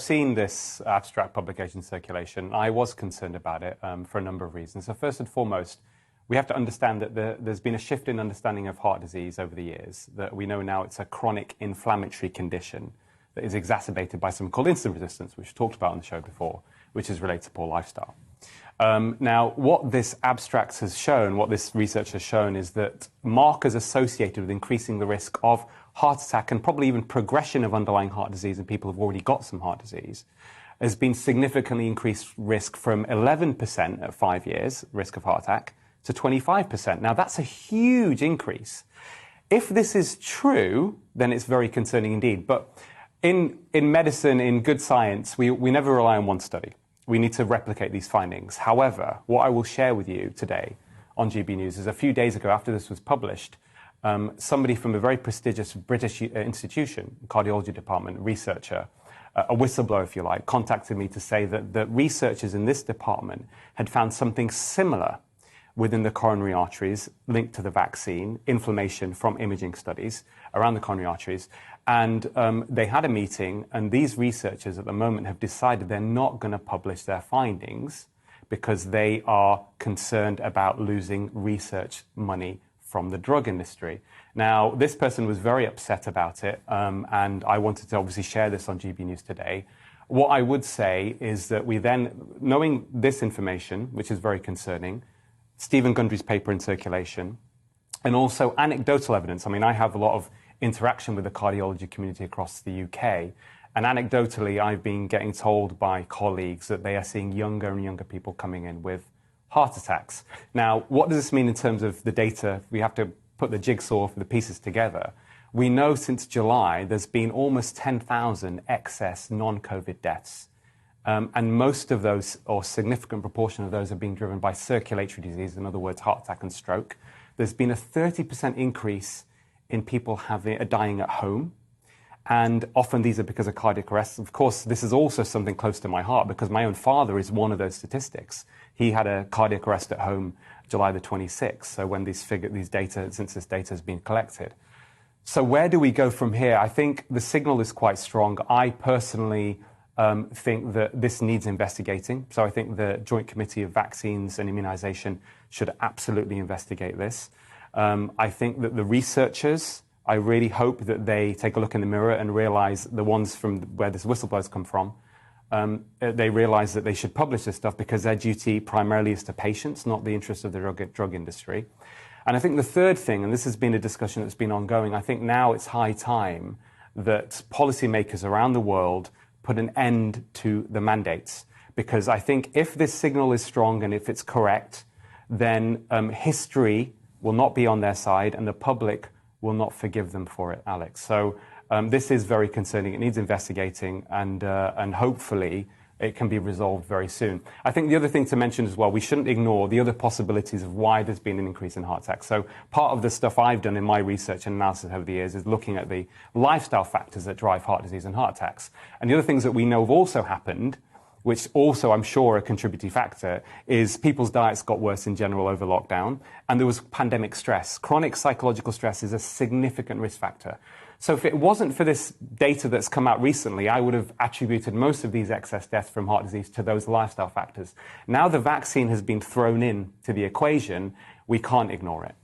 seen this abstract publication circulation. I was concerned about it for a number of reasons. So first and foremost, we have to understand that there's been a shift in understanding of heart disease over the years, that we know now it's a chronic inflammatory condition that is exacerbated by something called insulin resistance, which we talked about on the show before, which is related to poor lifestyle. Now, what this abstract has shown, what this research has shown, is that markers associated with increasing the risk of heart attack and probably even progression of underlying heart disease in people who've already got some heart disease has been significantly increased risk from 11% at 5 years, risk of heart attack, to 25%. Now, that's a huge increase. If this is true, then it's very concerning indeed. But in medicine, in good science, we never rely on one study. We need to replicate these findings. However, what I will share with you today on GB News is a few days ago, after this was published, somebody from a very prestigious British institution, cardiology department, researcher, a whistleblower, if you like, contacted me to say that the researchers in this department had found something similar within the coronary arteries linked to the vaccine, inflammation from imaging studies around the coronary arteries. And they had a meeting, and these researchers at the moment have decided they're not going to publish their findings because they are concerned about losing research money from the drug industry. Now, this person was very upset about it, and I wanted to obviously share this on GB News today. What I would say is that we then, knowing this information, which is very concerning, Stephen Gundry's paper in circulation, and also anecdotal evidence. I mean, I have a lot of interaction with the cardiology community across the UK, and anecdotally, I've been getting told by colleagues that they are seeing younger and younger people coming in with heart attacks. Now, what does this mean in terms of the data? We have to put the jigsaw for the pieces together. We know since July there's been almost 10,000 excess non-COVID deaths. And most of those, or significant proportion of those, are being driven by circulatory disease, in other words, heart attack and stroke. There's been a 30% increase in people dying at home. And often these are because of cardiac arrest. Of course, this is also something close to my heart because my own father is one of those statistics. He had a cardiac arrest at home July the 26th. So when since this data has been collected. So where do we go from here? I think the signal is quite strong. I personally think that this needs investigating. So I think the Joint Committee of Vaccines and Immunisation should absolutely investigate this. I think that the researchers, I really hope that they take a look in the mirror and realise, the ones from where this whistleblowers come from, they realise that they should publish this stuff because their duty primarily is to patients, not the interests of the drug industry. And I think the third thing, and this has been a discussion that's been ongoing, I think now it's high time that policymakers around the world put an end to the mandates. Because I think if this signal is strong and if it's correct, then history will not be on their side and the public will not forgive them for it, Alex. So this is very concerning. It needs investigating, and hopefully it can be resolved very soon. I think the other thing to mention as well, we shouldn't ignore the other possibilities of why there's been an increase in heart attacks. So part of the stuff I've done in my research and analysis over the years is looking at the lifestyle factors that drive heart disease and heart attacks. And the other things that we know have also happened, which also I'm sure are a contributing factor, is people's diets got worse in general over lockdown, and there was pandemic stress. Chronic psychological stress is a significant risk factor. So if it wasn't for this data that's come out recently, I would have attributed most of these excess deaths from heart disease to those lifestyle factors. Now the vaccine has been thrown in to the equation, we can't ignore it.